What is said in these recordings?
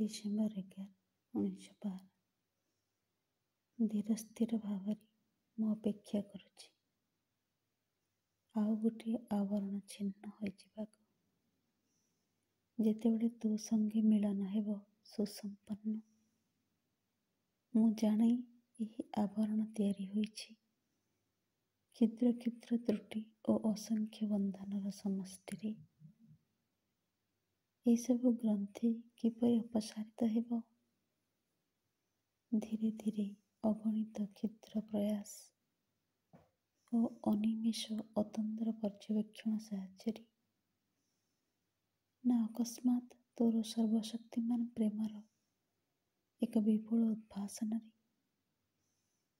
December 11, 1912। ଧୀର ସ୍ଥିର ଭାବରେ ମୁଁ ଅପେକ୍ଷା କରୁଛି ଆଉ ଗୋଟିଏ ଆବରଣ ଛିନ୍ନ ହୋଇଯିବାକୁ। ଯେତେବେଳେ ତୋ ସଙ୍ଗେ ମିଳନ ହେବ ସୁସମ୍ପନ୍ନ, ମୁଁ ଜାଣେ ଏହି ଆବରଣ ତିଆରି ହୋଇଛି କ୍ଷୁଦ୍ର କ୍ଷୁଦ୍ର ତ୍ରୁଟି ଓ ଅସଂଖ୍ୟ ବନ୍ଧନର ସମଷ୍ଟିରେ। ଏସବୁ ଗ୍ରନ୍ଥି କିପରି ଅପସାରିତ ହେବ? ଧୀରେ ଧୀରେ ଅଗଣିତ କ୍ଷୁଦ୍ର ପ୍ରୟାସ ଓ ଅନିମେଷ ଅତନ୍ତ୍ର ପର୍ଯ୍ୟବେକ୍ଷଣ ସାହାଯ୍ୟରେ, ନା ଅକସ୍ମାତ୍ ତୋର ସର୍ବଶକ୍ତିମାନ ପ୍ରେମର ଏକ ବିପୁଳ ଉଦ୍ଭାସନରେ?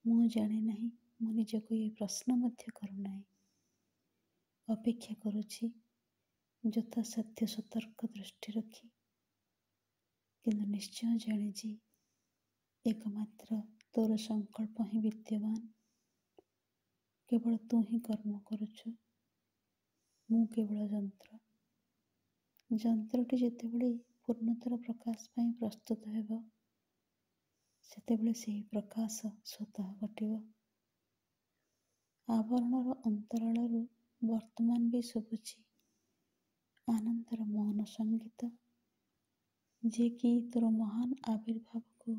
ମୁଁ ଜାଣେ ନାହିଁ, ମୁଁ ନିଜକୁ ଏ ପ୍ରଶ୍ନ ମଧ୍ୟ କରୁନାହିଁ। ଅପେକ୍ଷା କରୁଛି ଯଥାସାଧ୍ୟ ସତର୍କ ଦୃଷ୍ଟି ରଖି, କିନ୍ତୁ ନିଶ୍ଚୟ ଜାଣେ ଯେ ଏକମାତ୍ର ତୋର ସଂକଳ୍ପ ହିଁ ବିଦ୍ୟମାନ। କେବଳ ତୁ ହିଁ କର୍ମ କରୁଛୁ, ମୁଁ କେବଳ ଯନ୍ତ୍ର। ଯନ୍ତ୍ରଟି ଯେତେବେଳେ ପୂର୍ଣ୍ଣତର ପ୍ରକାଶ ପାଇଁ ପ୍ରସ୍ତୁତ ହେବ, ସେତେବେଳେ ସେହି ପ୍ରକାଶ ସ୍ୱତଃ ଘଟିବ। ଆବରଣର ଅନ୍ତରାଳରୁ ବର୍ତ୍ତମାନ ବି ଶୁଭୁଛି ଆନନ୍ଦର ମୌନ ସଙ୍ଗୀତ, ଯେ କି ତୋର ମହାନ ଆବିର୍ଭାବକୁ